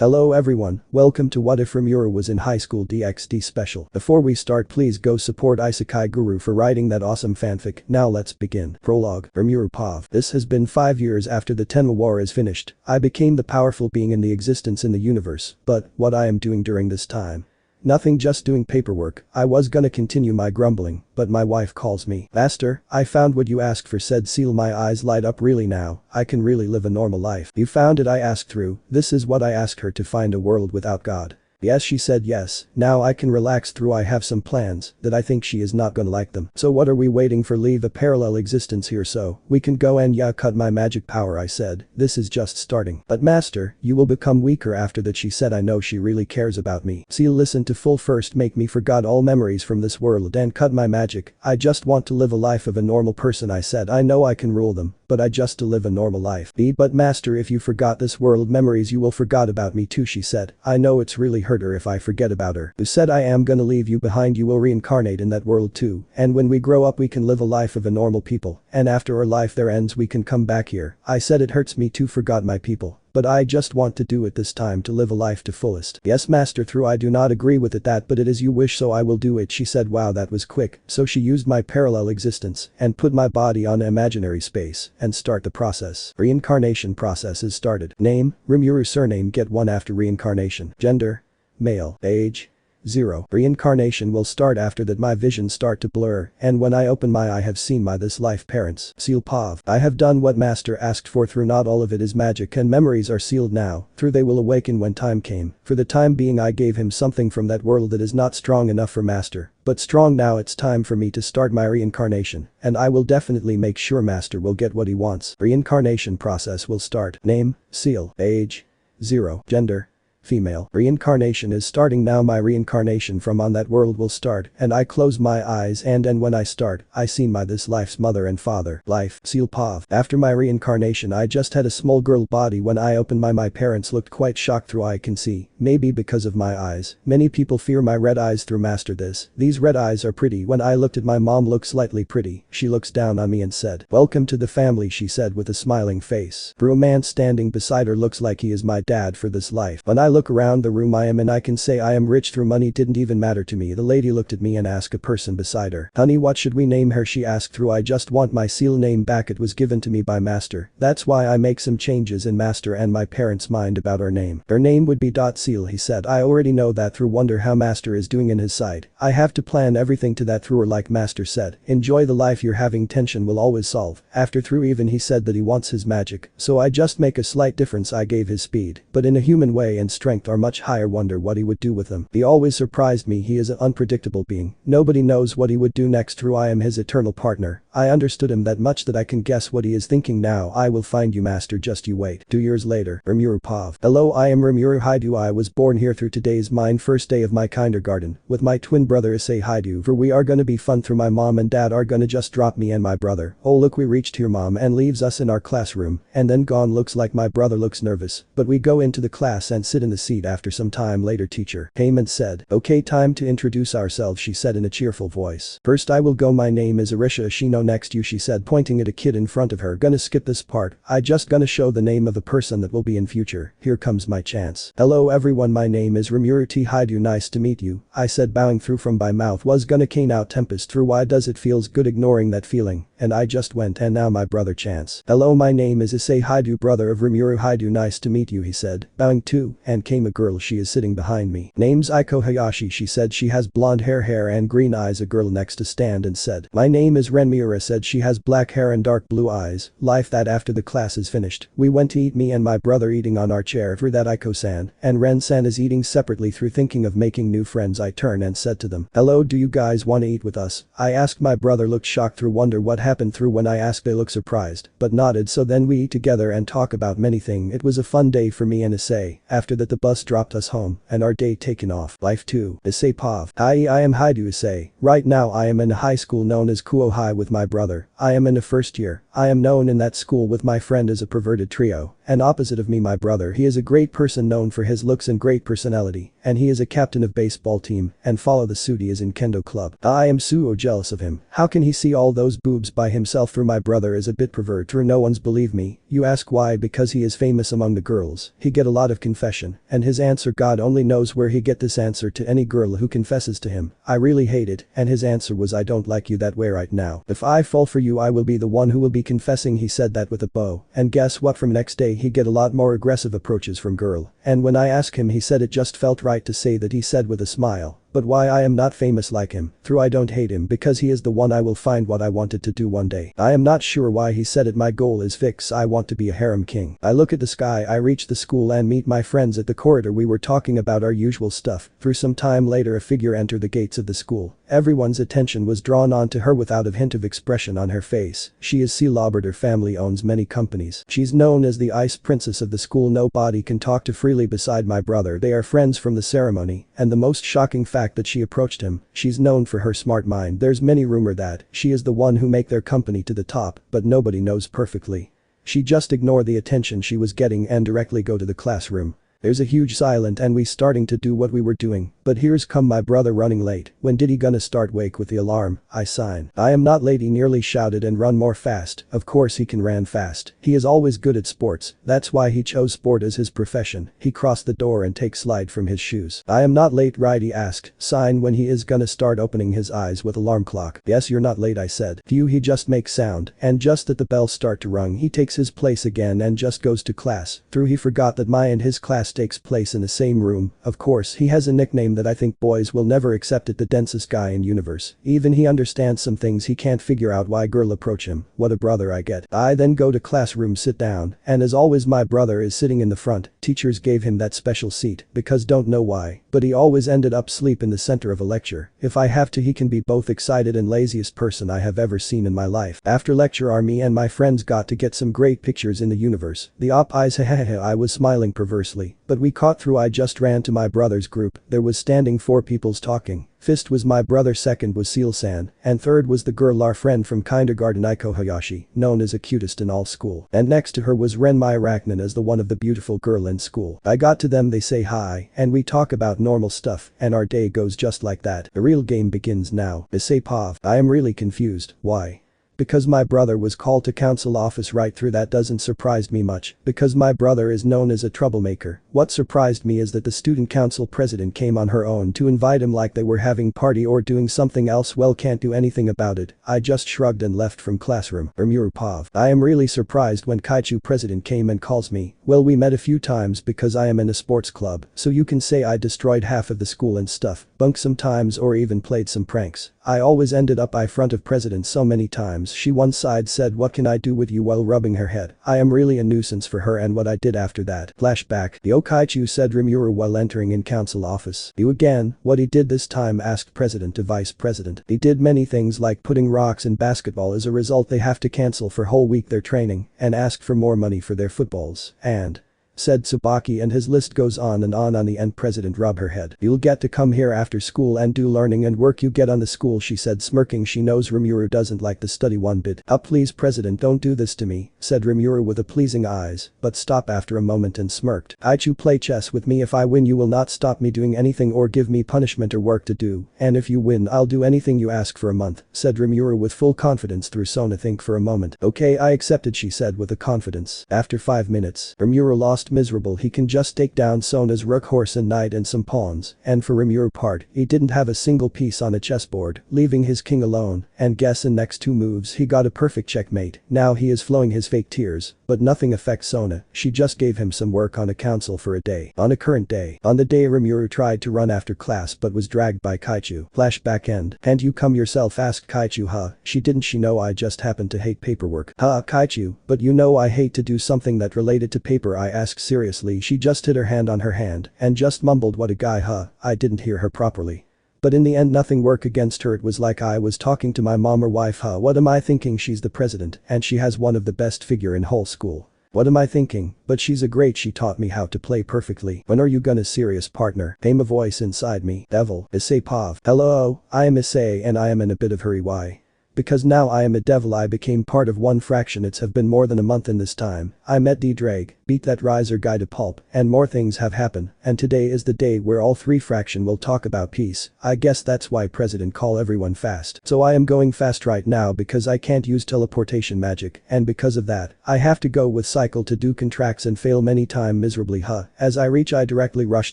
Hello everyone, welcome to What If Rimuru was in Highschool DxD special. Before we start, please go support Isekai Guru for writing that awesome fanfic. Now let's begin. Prologue. Rimuru Pav. This has been 5 years after the Tenma War is finished. I became the powerful being in the existence in the universe, but what I am doing during this time? Nothing, just doing paperwork. I was gonna continue my grumbling, but my wife calls me. Master, I found what you asked for, said Seal. My eyes light up. Really now, I can really live a normal life. You found it, I asked through. This is what I asked her, to find a world without God. Yes, she said yes, now I can relax through. I have some plans that I think she is not gonna like them. So what are we waiting for? Leave a parallel existence here so we can go and cut my magic power, I said. This is just starting. But master, you will become weaker after that, she said. I know she really cares about me. Seal, listen to full first, make me forgot all memories from this world and cut my magic. I just want to live a life of a normal person, I said. I know I can rule them, but I just to live a normal life. But master, if you forgot this world memories you will forgot about me too, she said. I know it's really hurt her if I forget about her. Who said I am gonna leave you behind? You will reincarnate in that world too, and when we grow up we can live a life of a normal people, and after our life there ends we can come back here. I said it hurts me too, forgot my people. But I just want to do it this time, to live a life to fullest. Yes master, through I do not agree with it that, but it is you wish so I will do it, she said. Wow, that was quick. So she used my parallel existence and put my body on imaginary space and start the process. Reincarnation process is started. Name, Rimuru. Surname, get one after reincarnation. Gender, male. Age, 0. Reincarnation will start after that. My vision start to blur, and when I open my eye I have seen my this life parents. Seal Pav. I have done what master asked for. Through not all of it is magic and memories are sealed now, through they will awaken when time came. For the time being I gave him something from that world that is not strong enough for master, but strong now. It's time for me to start my reincarnation, and I will definitely make sure master will get what he wants. Reincarnation process will start. Name, Seal. Age, 0. Gender, female. Reincarnation is starting now. My reincarnation from on that world will start, and I close my eyes and when I start, I see my this life's mother and father. Life. Seal Pav. After my reincarnation I just had a small girl body. When I opened my parents looked quite shocked. Through I can see, maybe because of my eyes. Many people fear my red eyes. Through master this. These red eyes are pretty. When I looked at my mom, looked slightly pretty. She looks down on me and said, welcome to the family, she said with a smiling face. Through a man standing beside her looks like he is my dad for this life. When I look around the room I am in I can say I am rich. Through money didn't even matter to me. The lady looked at me and asked a person beside her, honey, what should we name her? She asked. Through I just want my Seal name back. It was given to me by master. That's why I make some changes in master and my parents' mind about our name. Her name would be Seal, he said. I already know that. Through wonder how master is doing in his side. I have to plan everything to that. Through her like master said, enjoy the life you're having, tension will always solve. After through even he said that he wants his magic, so I just make a slight difference. I gave his speed, but in a human way, and strength are much higher. Wonder what he would do with them. He always surprised me. He is an unpredictable being. Nobody knows what he would do next. Through I am his eternal partner. I understood him that much that I can guess what he is thinking now. I will find you master, just you wait. 2 years later. Rimuru Pav. Hello, I am Rimuru Haidu. I was born here. Through today's mine first day of my kindergarten with my twin brother Issei Haidu. For we are gonna be fun. Through my mom and dad are gonna just drop me and my brother. Oh look, we reached here. Mom and leaves us in our classroom and then gone. Looks like my brother looks nervous, but we go into the class and sit in the seat. After some time later, teacher came and said, okay, time to introduce ourselves, she said in a cheerful voice. First I will go. My name is Arisha Ashino. Next you, she said, pointing at a kid in front of her. Gonna skip this part. I just gonna show the name of a person that will be in future. Here comes my chance. Hello everyone, my name is Rimuru T. Haidu. Nice to meet you, I said, bowing. Through from my mouth was gonna cane out tempest. Through why does it feels good ignoring that feeling, and I just went. And now my brother chance. Hello, my name is Issei Haidu, brother of Rimuru Haidu. Nice to meet you, he said, bowing too, and came a girl. She is sitting behind me. Name's Aiko Hayashi, she said. She has blonde hair and green eyes. A girl next to stand and said, my name is Rimuru, said. She has black hair and dark blue eyes. Life. That after the class is finished, we went to eat, me and my brother eating on our chair. Through that Aiko-san and Ren-san is eating separately. Through thinking of making new friends I turned and said to them, hello, do you guys wanna eat with us? I asked. My brother looked shocked. Through wonder what happened. Through when I asked they looked surprised, but nodded. So then we eat together and talk about many things. It was a fun day for me and Issei. After that the bus dropped us home and our day taken off. Life 2. Issei Pav. Hi, I am Haidu Issei. Right now I am in a high school known as Kuo High with my brother. I am in the first year. I am known in that school with my friend as a perverted trio, and opposite of me my brother, he is a great person known for his looks and great personality, and he is a captain of baseball team and follow the suit he is in kendo club. I am so jealous of him. How can he see all those boobs by himself through my brother is a bit pervert or no one's believe me. You ask why because he is famous among the girls. He get a lot of confession and his answer God only knows where he get this answer to any girl who confesses to him. I really hate it and his answer was I don't like you that way right now. If I fall for you I will be the one who will be confessing. He said that with a bow and guess what from next day he get a lot more aggressive approaches from girl and when I ask him he said it just felt right to say that he said with a smile. But why I am not famous like him, through I don't hate him because he is the one I will find what I wanted to do one day. I am not sure why he said it my goal is fix I want to be a harem king. I look at the sky I reach the school and meet my friends at the corridor we were talking about our usual stuff. Through some time later a figure entered the gates of the school. Everyone's attention was drawn on to her without a hint of expression on her face. She is C. Lobert her family owns many companies. She's known as the ice princess of the school nobody can talk to freely beside my brother they are friends from the ceremony and the most shocking fact that she approached him, she's known for her smart mind there's many rumor that she is the one who make their company to the top but nobody knows perfectly. She just ignore the attention she was getting and directly go to the classroom. There's a huge silence and we starting to do what we were doing, but here's come my brother running late. When did he gonna start wake with the alarm? I sign. I am not late he nearly shouted and run more fast. Of course he can ran fast. He is always good at sports. That's why he chose sport as his profession. He crossed the door and take slide from his shoes. I am not late right he asked. Sign when he is gonna start opening his eyes with alarm clock. Yes you're not late I said. Phew he just makes sound and just at the bell start to rung he takes his place again and just goes to class. Through he forgot that my and his class takes place in the same room. Of course he has a nickname that I think boys will never accept it the densest guy in universe. Even he understands some things he can't figure out why girl approach him. What a brother I get. I then go to classroom sit down and as always my brother is sitting in the front. Teachers gave him that special seat because don't know why but he always ended up sleep in the center of a lecture. If I have to he can be both excited and laziest person I have ever seen in my life. After lecture me and my friends got to get some great pictures in the universe. The op eyes I was smiling perversely but we caught through I just ran to my brother's group. There was standing 4 peoples talking. Fist was my brother second was Seal-san and third was the girl our friend from kindergarten Aiko Hayashi, known as the cutest in all school. And next to her was Ren my Arachnin as the one of the beautiful girl in school. I got to them they say hi and we talk about normal stuff and our day goes just like that. The real game begins now. I say Pav. I am really confused. Why? Because my brother was called to council office right through that doesn't surprise me much because my brother is known as a troublemaker. What surprised me is that the student council president came on her own to invite him like they were having party or doing something else well can't do anything about it. I just shrugged and left from classroom. Rimuru Pav. I am really surprised when Kaichu president came and calls me. Well we met a few times because I am in a sports club so you can say I destroyed half of the school and stuff, bunked sometimes or even played some pranks. I always ended up in front of president so many times she one side said what can I do with you while rubbing her head. I am really a nuisance for her and what I did after that. Flashback. The Okaichu said Rimuru while entering in council office. You again, what he did this time asked president to vice president. He did many things like putting rocks in basketball as a result they have to cancel for whole week their training and asked for more money for their footballs and said Tsubaki and his list goes on and on the end president rubbed her head. You'll get to come here after school and do learning and work you get on the school she said smirking she knows Rimuru doesn't like the study one bit. Please president don't do this to me, said Rimuru with a pleasing eyes, but stop after a moment and smirked. Aichu play chess with me if I win you will not stop me doing anything or give me punishment or work to do, and if you win I'll do anything you ask for a month, said Rimuru with full confidence through Sona think for a moment. Okay I accepted she said with a confidence. After 5 minutes, Rimuru lost miserable he can just take down Sona's rook horse and knight and some pawns and for Rimuru part he didn't have a single piece on a chessboard leaving his king alone and guess in next 2 moves he got a perfect checkmate. Now he is flowing his fake tears but nothing affects Sona, she just gave him some work on a council for a day. On a current day. On the day Rimuru tried to run after class but was dragged by Kaichu. Flashback end. And you come yourself asked Kaichu she didn't she know I just happened to hate paperwork. Kaichu, but you know I hate to do something that related to paper I asked seriously she just hit her hand on her hand and just mumbled what a guy I didn't hear her properly. But in the end nothing worked against her it was like I was talking to my mom or wife what am I thinking she's the president and she has one of the best figure in whole school. What am I thinking? But she's a great she taught me how to play perfectly. When are you gonna serious partner? Came a voice inside me. Devil. Issei Pav. Hello, I am Issei and I am in a bit of hurry why? Because now I am a devil, I became part of one fraction. It's have been more than a month in this time. I met Drake, beat that Riser guy to pulp, and more things have happened, and today is the day where all three fraction will talk about peace. I guess that's why President call everyone fast. So I am going fast right now because I can't use teleportation magic, and because of that, I have to go with cycle to do contracts and fail many time miserably. As I reach, I directly rush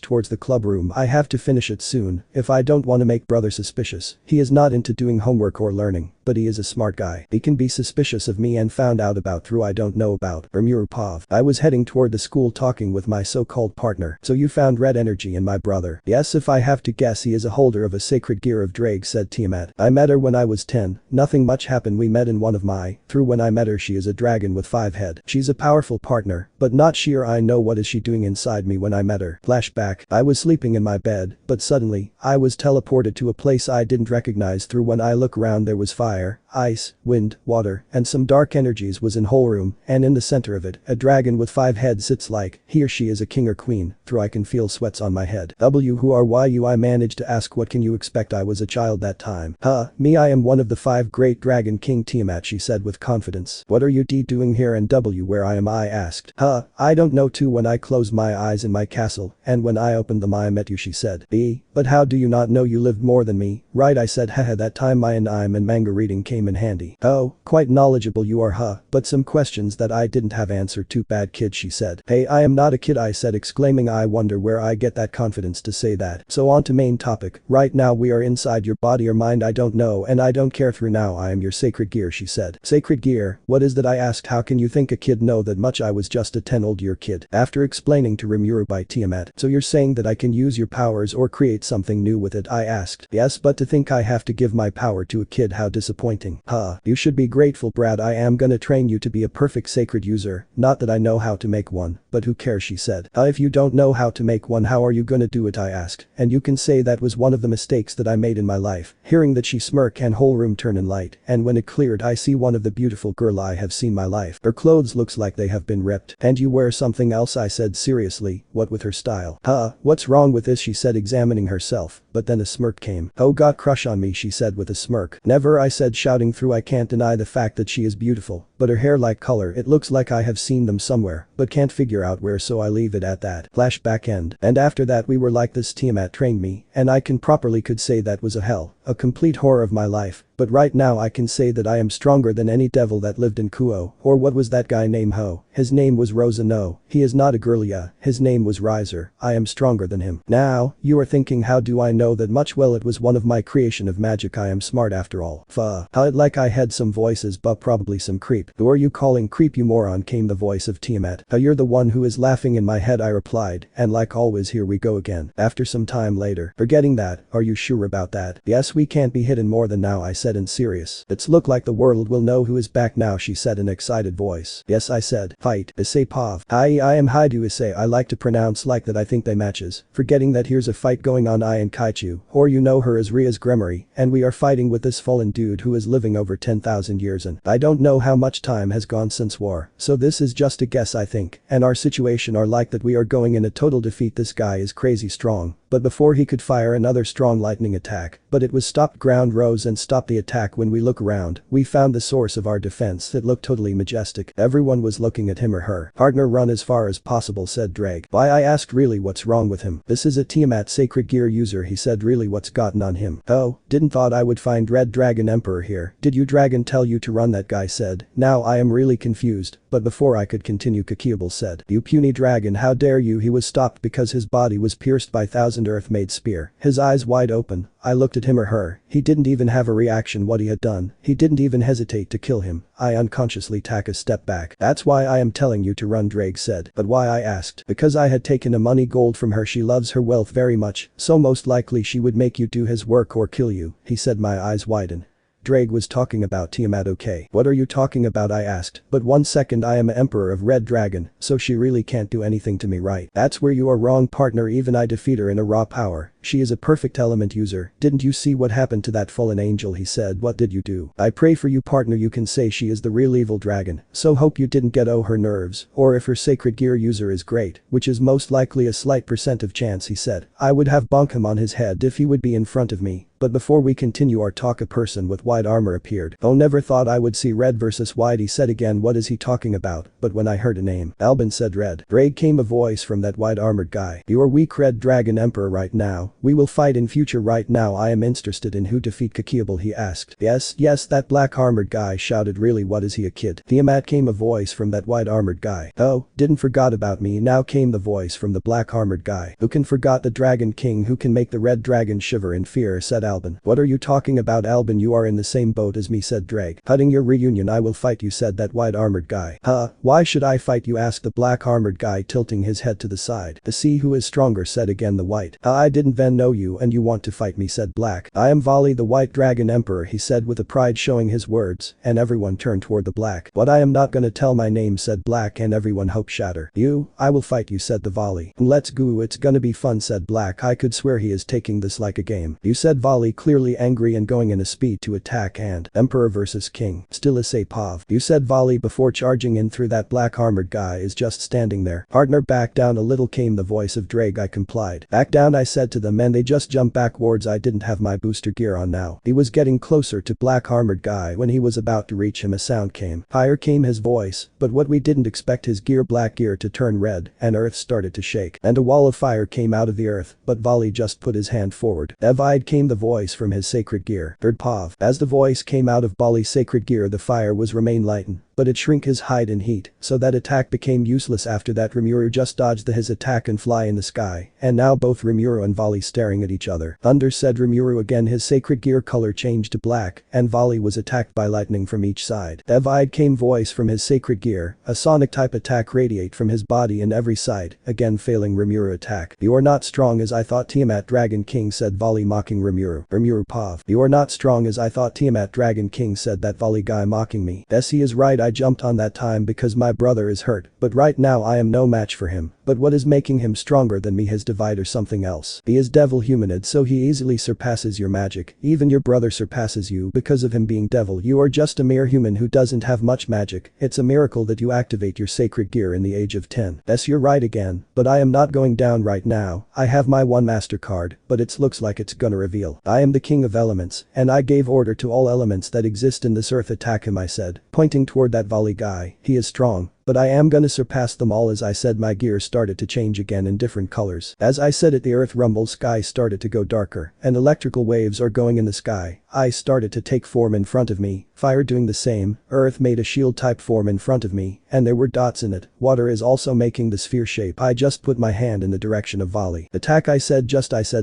towards the club room. I have to finish it soon if I don't want to make brother suspicious. He is not into doing homework or learning, but he is a smart guy. He can be suspicious of me and found out about through I don't know about. Rimuru. I was heading toward the school talking with my so-called partner. So you found red energy in my brother? Yes, if I have to guess, he is a holder of a sacred gear of Drake, said Tiamat. I met her when I was 10. Nothing much happened. We met in one of my through when I met her. She is a dragon with 5 head. She's a powerful partner, but not sure I know what is she doing inside me when I met her. Flashback. I was sleeping in my bed, but suddenly, I was teleported to a place I didn't recognize. Through when I look around, there was fire, ice, wind, water, and some dark energies was in whole room, and in the center of it, a dragon with 5 heads sits like he or she is a king or queen. Through I can feel sweats on my head. Who are you? I managed to ask. What can you expect? I was a child that time. Me, I am one of the 5 great dragon king Tiamat, she said with confidence. What are you doing here, and where I am? I asked. I don't know too. When I closed my eyes in my castle, and when I opened them I met you, she said. But how do you not know? You lived more than me, right? I said. Haha, that time my anime and manga reading came in handy. Oh, quite knowledgeable you are, but some questions that I didn't have answered to. Bad kid, she said. Hey, I am not a kid, I said, exclaiming. I wonder where I get that confidence to say that. So on to main topic. Right now we are inside your body or mind, I don't know and I don't care. Through now I am your sacred gear, she said. Sacred gear? What is that? I asked. How can you think a kid know that much? I was just a 10-old-year kid. After explaining to Rimuru by Tiamat. So you're saying that I can use your powers or create something new with it? I asked. Yes, but to think I have to give my power to a kid, how disappointing. You should be grateful, Brad. I am gonna train you to be a perfect sacred user. Not that I know how to make one, but who cares, she said. If you don't know how to make one, how are you gonna do it? I asked. And you can say that was one of the mistakes that I made in my life. Hearing that, she smirk and whole room turn in light, and when it cleared I see one of the beautiful girl I have seen my life. Her clothes looks like they have been ripped. And you wear something else? I said seriously. What with her style? What's wrong with this? She said, examining herself, but then a smirk came. Oh, got crush on me, she said with a smirk. Never, I said, shouting through. I can't deny the fact that she is beautiful, but her hair like color, it looks like I have seen them somewhere, but can't figure out where, so I leave it at that. Flashback end. And after that we were like this. Tiamat trained me, and I can properly could say that was a hell, a complete horror of my life, but right now I can say that I am stronger than any devil that lived in Kuo, or what was that guy named Ho? His name was Rosa. No, he is not a girl, yeah, his name was Riser. I am stronger than him. Now, you are thinking, how do I know that much? Well, it was one of my creation of magic. I am smart after all. Like I had some voices, but probably some creep. Who are you calling creep, you moron? Came the voice of Tiamat. You're the one who is laughing in my head, I replied, and like always here we go again. After some time later. Forgetting that, are you sure about that? Yes, we can't be hidden more than now, I said in serious. It's look like the world will know who is back now, she said in excited voice. Yes, I said. Fight. Issei Pav. I am Haidu Issei. I like to pronounce like that. I think they matches. Forgetting that here's a fight going on. I and Kaichu, or you know her as Rias Gremory, and we are fighting with this fallen dude who is living over 10,000 years, and I don't know how much time has gone since war, so this is just a guess I think, and our situation are like that we are going in a total defeat. This guy is crazy strong, but before he could fire another strong lightning attack, but it was stopped. Ground rose and stopped the attack. When we look around, we found the source of our defense. It looked totally majestic. Everyone was looking at him or her. Partner, run as far as possible, said Drake. Why? I asked. Really, what's wrong with him? This is a Tiamat sacred gear user, he said. Really, what's gotten on him? Oh, didn't thought I would find Red Dragon Emperor here. Did you dragon tell you to run? That guy said. Now I am really confused, but before I could continue, Kakiable said. You puny dragon, how dare you? He was stopped because his body was pierced by 1,000 earth-made spear. His eyes wide open. I looked at him or her. He didn't even have a reaction what he had done. He didn't even hesitate to kill him. I unconsciously took a step back. That's why I am telling you to run, Drake said. But why? I asked. Because I had taken a money gold from her. She loves her wealth very much, so most likely she would make you do his work or kill you, he said. My eyes widened. Drake was talking about Tiamat. Okay. What are you talking about? I asked. But 1 second, I am an emperor of Red Dragon, so she really can't do anything to me, right? That's where you are wrong, partner. Even I defeat her in a raw power. She is a perfect element user. Didn't you see what happened to that fallen angel? He said. What did you do? I pray for you, partner. You can say she is the real evil dragon, so hope you didn't get her nerves, or if her sacred gear user is great, which is most likely a slight % of chance, he said. I would have bonk him on his head if he would be in front of me. But before we continue our talk, a person with white armor appeared. Oh, never thought I would see red versus white, he said again. What is he talking about? But when I heard a name, Albin said red. Drake, came a voice from that white armored guy. You are weak red dragon emperor right now. We will fight in future right now. I am interested in who defeat Kakiable, he asked. Yes, that black armored guy shouted. Really, what is he, a kid? Tiamat, came a voice from that white armored guy. Oh, didn't forgot about me. Now came the voice from the black armored guy. Who can forgot the dragon king who can make the red dragon shiver in fear, said Albin. What are you talking about, Albin? You are in the same boat as me, said Drake. Cutting your reunion, I will fight you, said that white armored guy. Huh, why should I fight you, asked the black armored guy, tilting his head to the side. To see who is stronger, said again the white. I didn't then know you and you want to fight me, said black. I am Vali, the white dragon emperor, he said with a pride showing his words, and everyone turned toward the black. But I am not gonna tell my name, said black, and everyone hope shatter. You, I will fight you, said the Vali. Let's go, it's gonna be fun, said black. I could swear he is taking this like a game. You, said Vali, clearly angry and going in a speed to attack. And emperor versus king. Still a say Pav. You, said Vali before charging in through that black armored guy is just standing there. Partner, back down a little, came the voice of Drake. I complied. Back down, I said to them, and they just jumped backwards. I didn't have my booster gear on now. He was getting closer to black armored guy. When he was about to reach him, a sound came. Fire, came his voice, but what we didn't expect, his gear, black gear, to turn red and earth started to shake. And a wall of fire came out of the earth, but Vali just put his hand forward. Evide, came the voice from his sacred gear. Third Pav. As the voice came out of Vali's sacred gear, the fire was remain lightened, but it shrink his hide in heat, so that attack became useless. After that, Rimuru just dodged his attack and fly in the sky, and now both Rimuru and Vali staring at each other. Thunder, said Rimuru again, his sacred gear color changed to black, and Vali was attacked by lightning from each side. Evide, came voice from his sacred gear, a sonic type attack radiate from his body in every side, again failing Rimuru attack. You are not strong as I thought, Tiamat dragon king, said Vali mocking Rimuru. Rimuru Pav. You are not strong as I thought, Tiamat dragon king, said that Vali guy mocking me. Yes, he is right, I jumped on that time because my brother is hurt, but right now I am no match for him. But what is making him stronger than me, his divide or something else? He is devil humanid, so he easily surpasses your magic. Even your brother surpasses you because of him being devil. You are just a mere human who doesn't have much magic. It's a miracle that you activate your sacred gear in the age of 10. Yes, you're right again, but I am not going down right now. I have my one master card, but it looks like it's gonna reveal. I am the king of elements, and I gave order to all elements that exist in this earth. Attack him, I said, pointing toward that Vali guy. He is strong, but I am gonna surpass them all. As I said, my gear started to change again in different colors. As I said it, the earth rumbled, sky started to go darker, and electrical waves are going in the sky. Ice started to take form in front of me, fire doing the same, earth made a shield type form in front of me, and there were dots in it. Water is also making the sphere shape. I just put my hand in the direction of Vali. Attack, I said.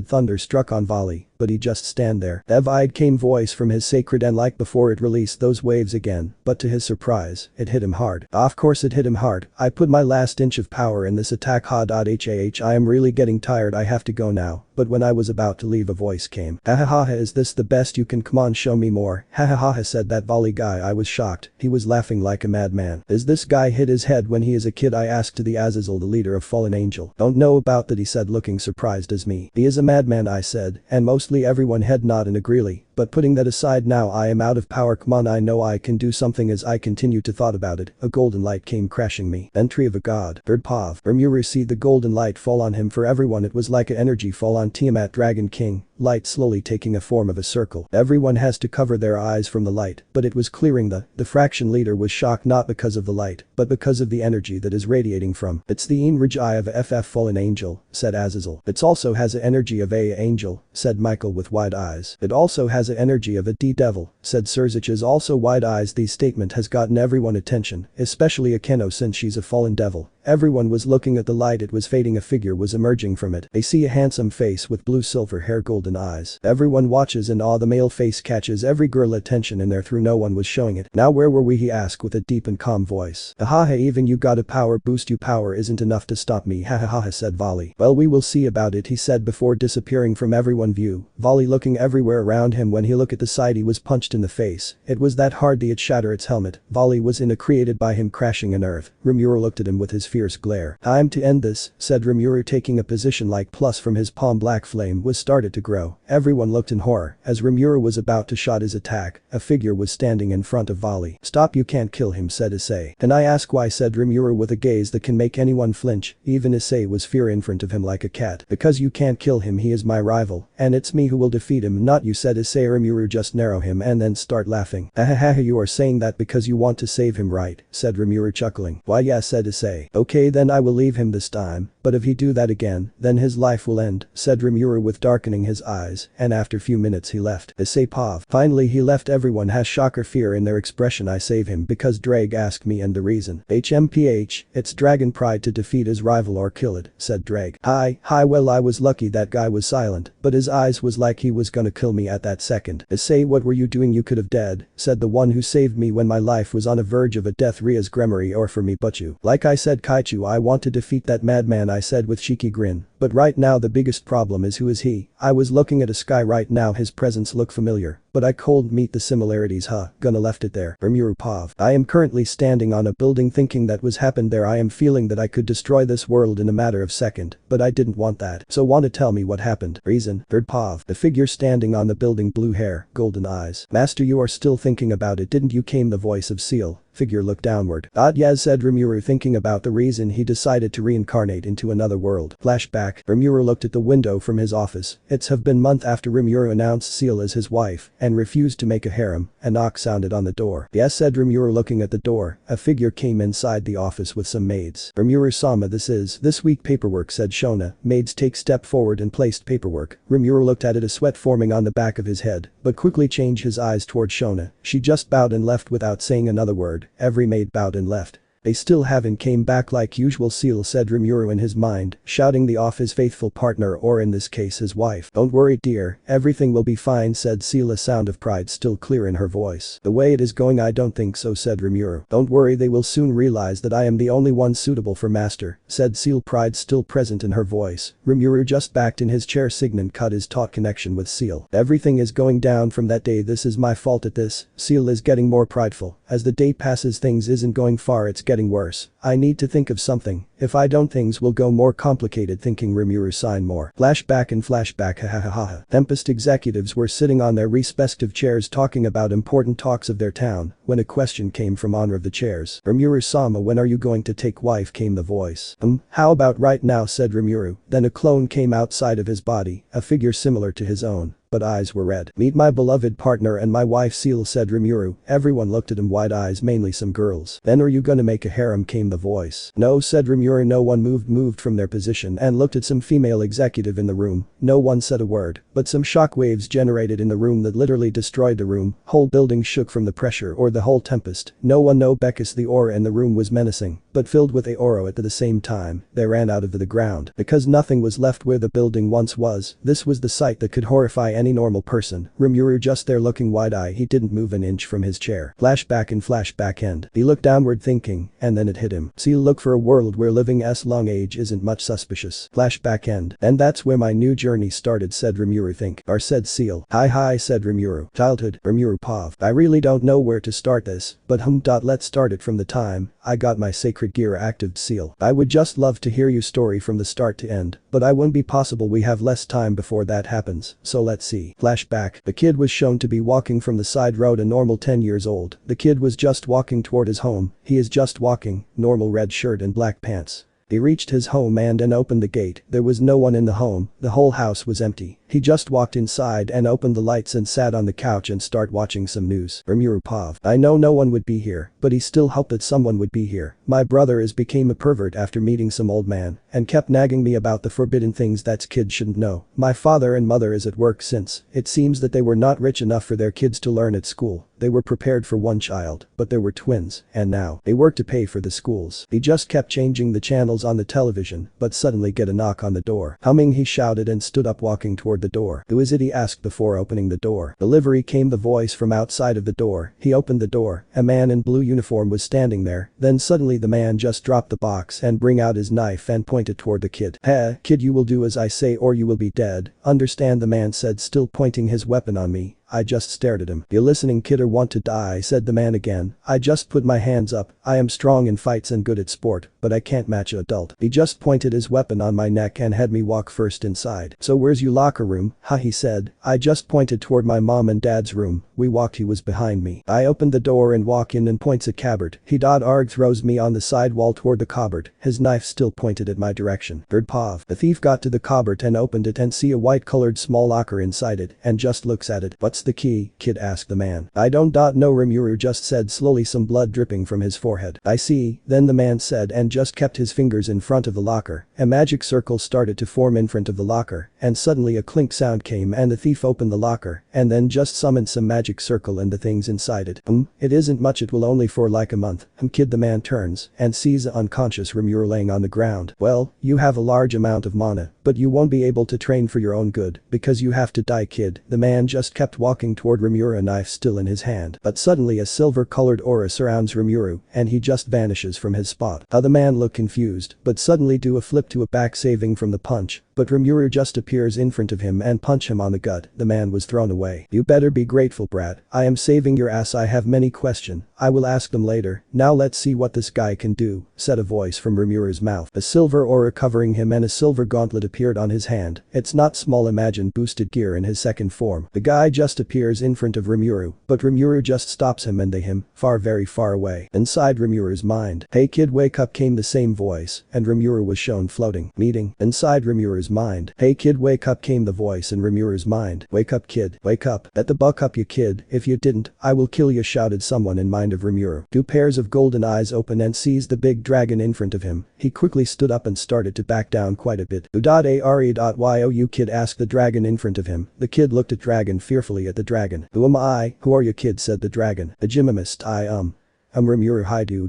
Thunder struck on Vali, but he just stand there. Evide, came voice from his sacred, and like before it released those waves again, but to his surprise, it hit him hard. Of course it hit him hard. I put my last inch of power in this attack. I am really getting tired, I have to go now. But when I was about to leave, a voice came. Hahaha, is this the best you can? Come on, show me more. Hahaha, said that Vali guy. I was shocked. He was laughing like a madman. Is this guy hit his head when he is a kid? I asked to the Azazel, the leader of fallen angel. Don't know about that, he said, looking surprised as me. He is a madman, I said, and mostly everyone head nod and agreely. But putting that aside, now I am out of power. Come on, I know I can do something. As I continued to thought about it, a golden light came crashing me. Entry of a god. Third Pav. Rimuru, see the golden light fall on him. For everyone it was like an energy fall on Tiamat dragon king. Light slowly taking a form of a circle. Everyone has to cover their eyes from the light, but it was clearing. The fraction leader was shocked, not because of the light, but because of the energy that is radiating from. It's the Enrage eye of a FF fallen angel, said Azazel. It also has the energy of a angel, said Michael with wide eyes. It also has the energy of a D-devil, said Serzich's also wide eyes. The statement has gotten everyone attention, especially Akeno, since she's a fallen devil. Everyone was looking at the light. It was fading. A figure was emerging from it. They see a handsome face with blue silver hair, golden eyes. Everyone watches in awe. The male face catches every girl attention in there through no one was showing it. Now where were we, he asked with a deep and calm voice. Ahaha, even you got a power boost. You power isn't enough to stop me. Hahaha, said Vali. Well, we will see about it, he said before disappearing from everyone's view. Vali looking everywhere around him. When he looked at the side, he was punched punched in the face. It was that hard that it shatter its helmet. Vali was created by him crashing on earth. Rimuru looked at him with his fierce glare. "Time to end this," said Rimuru, taking a position like plus from his palm. Black flame was started to grow. Everyone looked in horror. As Rimuru was about to shot his attack, a figure was standing in front of Vali. "Stop, you can't kill him," said Issei. "And I ask why," said Rimuru with a gaze that can make anyone flinch. Even Issei was fear in front of him like a cat. "Because you can't kill him, he is my rival, and it's me who will defeat him, not you," said Issei. Rimuru just narrow him and then start laughing. "Ahaha, you are saying that because you want to save him, right?" said Rimuru chuckling. "Why yeah," said Issei. "Okay, then I will leave him this time, but if he do that again, then his life will end," said Rimuru with darkening his eyes, and after few minutes he left. Issei paused. Finally he left. Everyone has shocker fear in their expression. "I save him because Drag asked me, and the reason. HMPH, it's dragon pride to defeat his rival or kill it," said Drag. Hi, well I was lucky that guy was silent, but his eyes was like he was gonna kill me at that second. "Issei, what were you doing? You could have dead," said the one who saved me when my life was on a verge of a death. Rias Gremory or for me but you. "Like I said Kaichu, I want to defeat that madman," I said with cheeky grin. "But right now the biggest problem is who is he?" I was looking at a sky right now. His presence looked familiar, but I could meet the similarities. Gonna left it there. Rimuru paused. "I am currently standing on a building thinking that was happened there. I am feeling that I could destroy this world in a matter of second, but I didn't want that. So want to tell me what happened?" "Reason." Third paused. The figure standing on the building, blue hair, golden eyes. "Master, you are still thinking about it, didn't you?" came the voice of Seal. Figure looked downward. "Yes," said Rimuru, thinking about the reason he decided to reincarnate into another world. Flashback. Rimuru looked at the window from his office. It's have been month after Rimuru announced Seal as his wife and refused to make a harem. A knock sounded on the door. "Yes," said Rimuru, looking at the door. A figure came inside the office with some maids. "Rimuru-sama, this week paperwork," said Shona. Maids take step forward and placed paperwork. Rimuru looked at it, a sweat forming on the back of his head, but quickly changed his eyes toward Shona. She just bowed and left without saying another word. Every maid bowed and left. "They still haven't came back like usual, Seal," said Rimuru in his mind, shouting the off his faithful partner, or in this case his wife. "Don't worry dear, everything will be fine," said Seal, a sound of pride still clear in her voice. "The way it is going I don't think so," said Rimuru. "Don't worry, they will soon realize that I am the only one suitable for master," said Seal, pride still present in her voice. Rimuru just backed in his chair. Signan cut his taut connection with Seal. "Everything is going down from that day. This is my fault at this." Seal is getting more prideful. As the day passes, things isn't going far, it's getting worse. "I need to think of something. If I don't, things will go more complicated," thinking Rimuru sign more. Flashback and flashback. Ha. Tempest executives were sitting on their respective chairs talking about important talks of their town when a question came from honor of the chairs. "Rimuru-sama, when are you going to take wife?" came the voice. How about right now?" said Rimuru. Then a clone came outside of his body, a figure similar to his own, but eyes were red. "Meet my beloved partner and my wife, Seal," said Rimuru. Everyone looked at him, wide eyes, mainly some girls. "Then are you gonna make a harem?" came the voice. "No," said Rimuru. No one moved from their position and looked at some female executive in the room. No one said a word, but some shockwaves generated in the room that literally destroyed the room. Whole building shook from the pressure or the whole tempest. No one know because the aura in the room was menacing, but filled with aura at the same time. They ran out of the ground because nothing was left where the building once was. This was the sight that could horrify any normal person. Rimuru just there looking wide-eyed. He didn't move an inch from his chair. Flashback and flashback end. He looked downward thinking, and then it hit him. "See, look for a world where living as long age isn't much suspicious." Flashback end. "And that's where my new journey started," said Rimuru. "Think." Or said Seal. Hi, said Rimuru. "Childhood." Rimuru paused. "I really don't know where to start this, but let's start it from the time I got my sacred gear active." Seal. "I would just love to hear your story from the start to end, but I won't be possible. We have less time before that happens, so let's see." Flashback. The kid was shown to be walking from the side road, a normal 10 years old. The kid was just walking toward his home. He is just walking, normal red shirt and black pants. He reached his home and opened the gate. There was no one in the home. The whole house was empty. He just walked inside and opened the lights and sat on the couch and start watching some news. Rimuru paused. "I know no one would be here, but he still hoped that someone would be here. My brother became a pervert after meeting some old man and kept nagging me about the forbidden things that kids shouldn't know. My father and mother is at work since. It seems that they were not rich enough for their kids to learn at school. They were prepared for one child, but there were twins, and now they work to pay for the schools." He just kept changing the channels on the television, but suddenly get a knock on the door. Humming, he shouted and stood up, walking toward the door. "Who is it?" he asked before opening the door. "Delivery," came the voice from outside of the door. He opened the door. A man in blue uniform was standing there. Then suddenly the man just dropped the box and bring out his knife and pointed toward the kid. Kid, you will do as I say or you will be dead. Understand?" the man said, still pointing his weapon on me. I just stared at him. You listening kid or want to die, said the man again. I just put my hands up. I am strong in fights and good at sport, but I can't match an adult. He just pointed his weapon on my neck and had me walk first inside. So where's your locker room, huh, he said. I just pointed toward my mom and dad's room. We walked, he was behind me. I opened the door and walk in and points at cupboard. He throws me on the side wall toward the cupboard, his knife still pointed at my direction. Third pav. The thief got to the cupboard and opened it and see a white colored small locker inside it and just looks at it. What's the key, kid asked the man. I don't know, Rimuru just said, slowly, some blood dripping from his forehead. I see, then the man said and just kept his fingers in front of the locker. A magic circle started to form in front of the locker and suddenly a clink sound came and the thief opened the locker and then just summoned some magic circle and the things inside it. It isn't much, it will only for like a month. Kid, the man turns and sees the unconscious Rimuru laying on the ground. Well, you have a large amount of mana, but you won't be able to train for your own good because you have to die, kid. The man just kept walking toward Rimuru, a knife still in his hand, but suddenly a silver-colored aura surrounds Rimuru and he just vanishes from his spot. The man looked confused, but suddenly do a flip to a back saving from the punch, but Rimuru just appears in front of him and punch him on the gut. The man was thrown away. You better be grateful, brat. I am saving your ass. I have many questions. I will ask them later. Now let's see what this guy can do, said a voice from Rimuru's mouth. A silver aura covering him and a silver gauntlet appeared on his hand. It's not small, imagine boosted gear in his second form. The guy just appears in front of Rimuru, but Rimuru just stops him and they him, very far away. Inside Rimuru's mind. Hey kid, wake up, came the same voice, and Rimuru was shown floating. Meeting. Inside Rimuru's mind. Hey kid, wake up, came the voice in Rimuru's mind. Wake up kid, wake up. Bet the buck up you kid, if you didn't, I will kill you, shouted someone in mind of Rimuru. Two pairs of golden eyes open and sees the big dragon in front of him. He quickly stood up and started to back down quite a bit. Who kid asked the dragon in front of him. The kid looked at dragon fearfully at the dragon. Who am I? Who are you kid, said the dragon. A gymnast. I'm Rimuru. Hi do.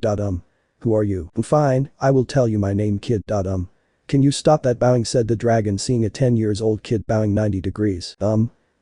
Who are you? Fine, I will tell you my name kid. Can you stop that bowing, said the dragon, seeing a 10 years old kid bowing 90 degrees.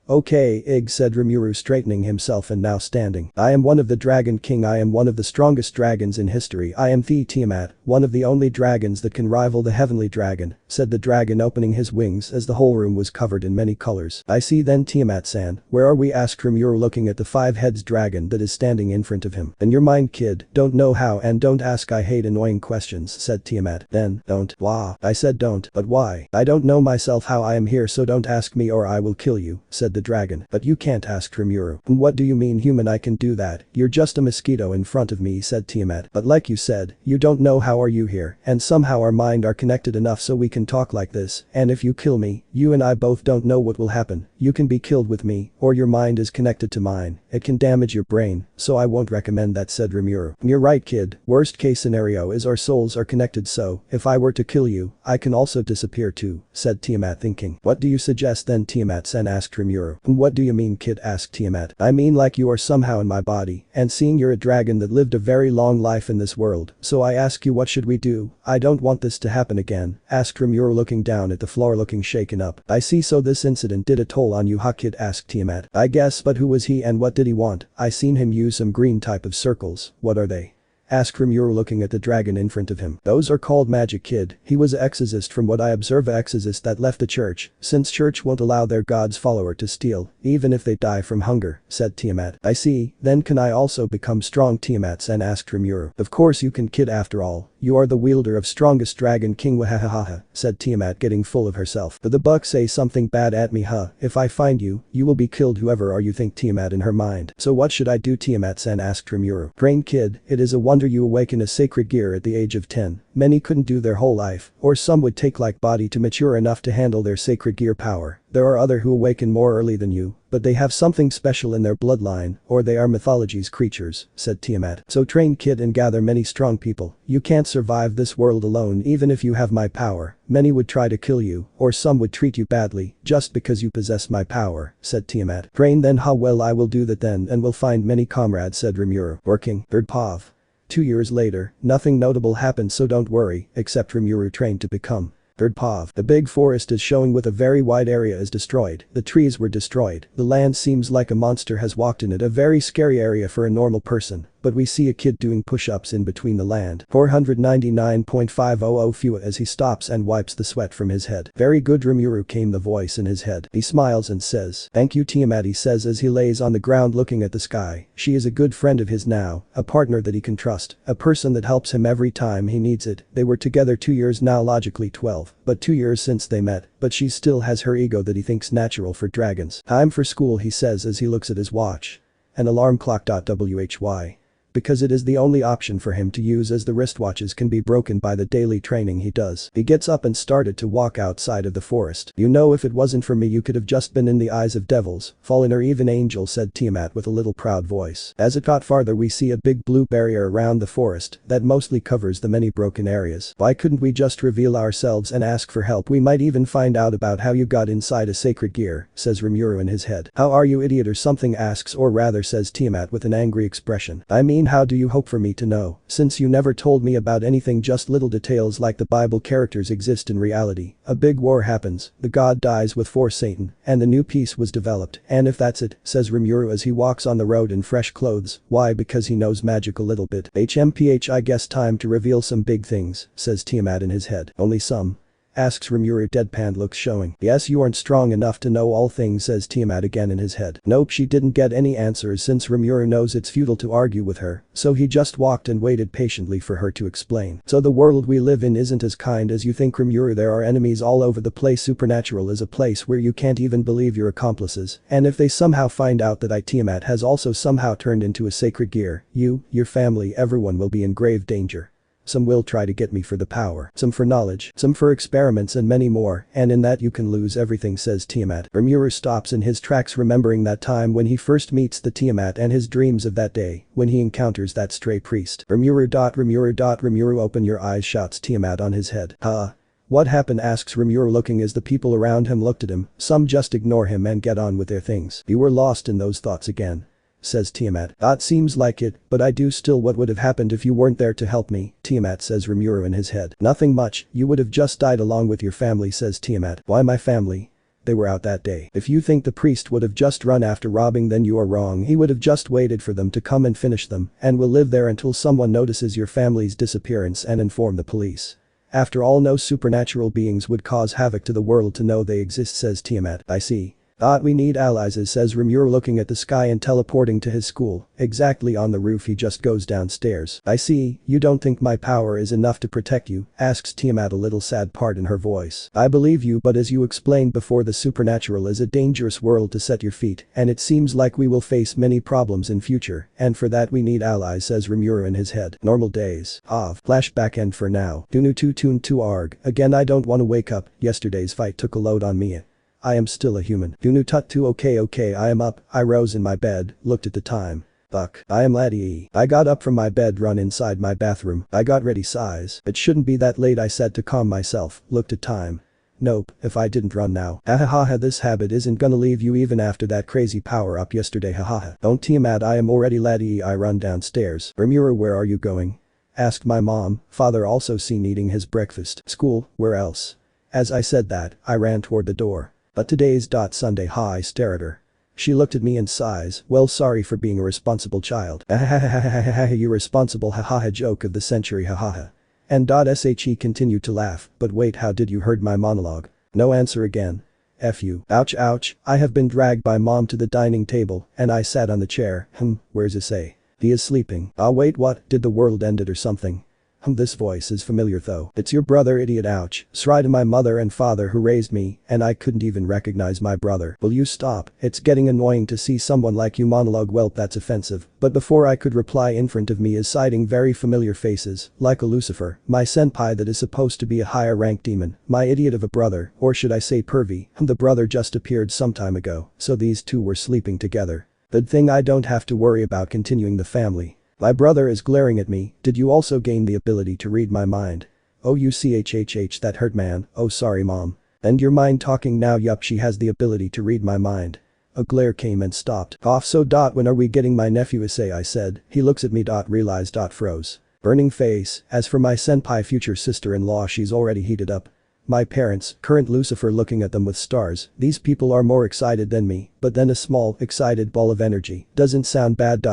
Okay, Ig, said Rimuru, straightening himself and now standing. I am one of the Dragon King. I am one of the strongest dragons in history. I am the Tiamat, one of the only dragons that can rival the heavenly dragon, said the dragon, opening his wings as the whole room was covered in many colors. I see then, Tiamat-san. Where are we, asked Rimuru, looking at the 5-heads dragon that is standing in front of him. In your mind kid, don't know how and don't ask, I hate annoying questions, said Tiamat. Then, don't. Wah. I said don't. But why? I don't know myself how I am here, so don't ask me or I will kill you, said the dragon. But you can't, asked Rimuru. What do you mean, human? I can do that. You're just a mosquito in front of me, said Tiamat. But like you said, you don't know how are you here, and somehow our mind are connected enough so we can talk like this, and if you kill me, you and I both don't know what will happen. You can be killed with me, or your mind is connected to mine. It can damage your brain, so I won't recommend that, said Rimuru. You're right kid, worst case scenario is our souls are connected, so if I were to kill you, I can also disappear too, said Tiamat, thinking. What do you suggest then, Tiamat-san, asked Rimuru. What do you mean kid, asked Tiamat. I mean like you are somehow in my body, and seeing you're a dragon that lived a very long life in this world, so I ask you what should we do? I don't want this to happen again, asked Rimuru, looking down at the floor looking shaken up. I see, so this incident did a toll on you, huh kid, asked Tiamat. I guess, but who was he and what did he want? I seen him use some green type of circles. What are they? Asked Rimuru, looking at the dragon in front of him. Those are called magic kid. He was an exorcist from what I observe, an exorcist that left the church, since church won't allow their god's follower to steal, even if they die from hunger, said Tiamat. I see, then can I also become strong, Tiamat-san, asked Rimuru. Of course you can kid, after all, you are the wielder of strongest dragon king, wahahaha, said Tiamat, getting full of herself. But the buck say something bad at me, huh? If I find you, you will be killed, whoever are you, think Tiamat in her mind. So what should I do, Tiamat-san, asked Rimuru. Train kid, it is a wonder you awaken a sacred gear at the age of 10. Many couldn't do their whole life, or some would take like body to mature enough to handle their sacred gear power. There are other who awaken more early than you, but they have something special in their bloodline, or they are mythology's creatures, said Tiamat. So train kid and gather many strong people. You can't survive this world alone even if you have my power. Many would try to kill you, or some would treat you badly, just because you possess my power, said Tiamat. Train then, how well I will do that then and will find many comrades, said Rimuru. Working. Third pav. 2 years later, nothing notable happened, so don't worry, except Rimuru trained to become. Third pav. The big forest is showing with a very wide area is destroyed. The trees were destroyed. The land seems like a monster has walked in it, a very scary area for a normal person. But we see a kid doing push-ups in between the land. 499.500 few as he stops and wipes the sweat from his head. Very good Rimuru, came the voice in his head. He smiles and says, thank you Tiamat, he says as he lays on the ground looking at the sky. She is a good friend of his now, a partner that he can trust, a person that helps him every time he needs it. They were together 2 years now, logically 12, but 2 years since they met, but she still has her ego that he thinks natural for dragons. Time for school, he says as he looks at his watch. An alarm clock. Why? Because it is the only option for him to use as the wristwatches can be broken by the daily training he does. He gets up and started to walk outside of the forest. You know, if it wasn't for me you could have just been in the eyes of devils, fallen or even angels, said Tiamat with a little proud voice. As it got farther we see a big blue barrier around the forest that mostly covers the many broken areas. Why couldn't we just reveal ourselves and ask for help? We might even find out about how you got inside a sacred gear, says Rimuru in his head. How are you, idiot, or something, asks, or rather says Tiamat with an angry expression. I mean, how do you hope for me to know, since you never told me about anything, just little details like the Bible characters exist in reality. A big war happens, the god dies with for Satan, and the new peace was developed, and if that's it, says Rimuru as he walks on the road in fresh clothes. Why? Because he knows magic a little bit. HMPH, I guess time to reveal some big things, says Tiamat in his head. Only some? Asks Rimuru, deadpan looks showing. Yes, you aren't strong enough to know all things, says Tiamat again in his head. Nope, she didn't get any answers since Rimuru knows it's futile to argue with her, so he just walked and waited patiently for her to explain. So the world we live in isn't as kind as you think, Rimuru. There are enemies all over the place. Supernatural is a place where you can't even believe your accomplices, and if they somehow find out that Tiamat has also somehow turned into a sacred gear, you, your family, everyone will be in grave danger. Some will try to get me for the power, some for knowledge, some for experiments, and many more, and in that you can lose everything, says Tiamat. Rimuru stops in his tracks, remembering that time when he first meets the Tiamat and his dreams of that day, when he encounters that stray priest. Rimuru, open your eyes, shouts Tiamat on his head. Huh? What happened, asks Rimuru, looking as the people around him looked at him. Some just ignore him and get on with their things. You were lost in those thoughts again, says Tiamat. That seems like it, but I do still. What would have happened if you weren't there to help me, Tiamat, says Rimuru in his head. Nothing much, you would have just died along with your family, says Tiamat. Why my family? They were out that day. If you think the priest would have just run after robbing, then you are wrong. He would have just waited for them to come and finish them, and will live there until someone notices your family's disappearance and inform the police. After all, no supernatural beings would cause havoc to the world to know they exist, says Tiamat. I see. We need allies, says Rimuru, looking at the sky and teleporting to his school. Exactly on the roof, he just goes downstairs. I see, you don't think my power is enough to protect you, asks Tiamat, a little sad part in her voice. I believe you, but as you explained before, the supernatural is a dangerous world to set your feet, and it seems like we will face many problems in future, and for that we need allies, says Rimuru in his head. Normal days. Flashback end for now. Dunu 2 tune 2 arg. Again, I don't want to wake up. Yesterday's fight took a load on me. I am still a human. Dunu tut 2 okay, I am up. I rose in my bed, looked at the time. Fuck. I am laddie. I got up from my bed, run inside my bathroom. I got ready, sighs. It shouldn't be that late, I said to calm myself, looked at time. Nope, if I didn't run now. Hahaha, this habit isn't gonna leave you even after that crazy power up yesterday, hahaha. Don't, Tiamat, I am already laddie. I run downstairs. Rimuru, where are you going? Asked my mom. Father also seen eating his breakfast. School, where else? As I said that, I ran toward the door. But today's Sunday, I stare at her. She looked at me and sighs. Well, sorry for being a responsible child. You responsible, hahaha, joke of the century, hahaha. And she continued to laugh. But wait, how did you heard my monologue? No answer again. F you. Ouch, ouch. I have been dragged by mom to the dining table, and I sat on the chair. Where's Issei? He is sleeping. Wait, what? Did the world end it or something? This voice is familiar though. It's your brother, idiot, ouch. Sorry to my mother and father who raised me, and I couldn't even recognize my brother. Will you stop? It's getting annoying to see someone like you monologue. Welp, that's offensive. But before I could reply, in front of me is sighting very familiar faces, like a Lucifer, my senpai that is supposed to be a higher ranked demon, my idiot of a brother, or should I say pervy. The brother just appeared some time ago, so these two were sleeping together. Good thing I don't have to worry about continuing the family. My brother is glaring at me. Did you also gain the ability to read my mind? Oh, you chhh, that hurt, man. Oh, sorry, mom. And your mind talking now? Yup, she has the ability to read my mind. A glare came and stopped. So when are we getting my nephew Issei? I said. He looks at me. Realized. Froze. Burning face. As for my senpai future sister-in-law, she's already heated up. My parents, current Lucifer looking at them with stars, these people are more excited than me, but then a small, excited ball of energy, doesn't sound bad.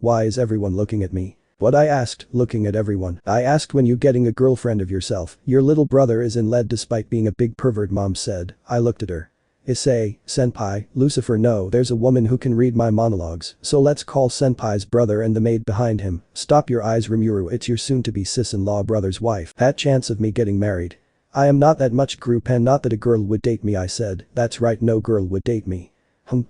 Why is everyone looking at me? What I asked, looking at everyone. I asked when you getting a girlfriend of yourself, your little brother is in lead despite being a big pervert mom said. I looked at her. Issei, senpai, Lucifer no there's a woman who can read my monologues, so let's call senpai's brother and the maid behind him. Stop your eyes Rimuru it's your soon-to-be sis-in-law brother's wife. That chance of me getting married. I am not that much group and not that a girl would date me I said, that's right no girl would date me.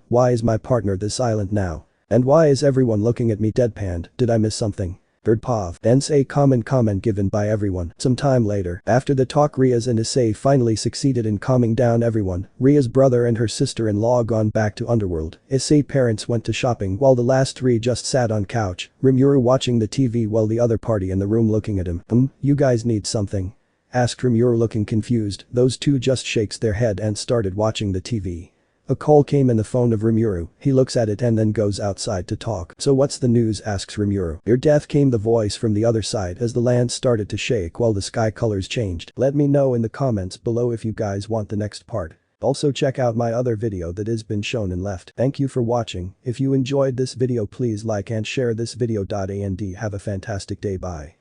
Why is my partner this silent now? And why is everyone looking at me deadpanned, did I miss something? Third Pav. Thence a common comment given by everyone. Some time later, after the talk Rias and Issei finally succeeded in calming down everyone, Ria's brother and her sister-in-law gone back to Underworld. Issei parents went to shopping while the last three just sat on couch, Rimuru watching the TV while the other party in the room looking at him. You guys need something? Asked Rimuru looking confused, those two just shakes their head and started watching the TV. A call came in the phone of Rimuru, he looks at it and then goes outside to talk. So what's the news asks Rimuru. Your death came the voice from the other side as the land started to shake while the sky colors changed. Let me know in the comments below if you guys want the next part. Also check out my other video that has been shown in left. Thank you for watching, if you enjoyed this video please like and share this video. And have a fantastic day bye.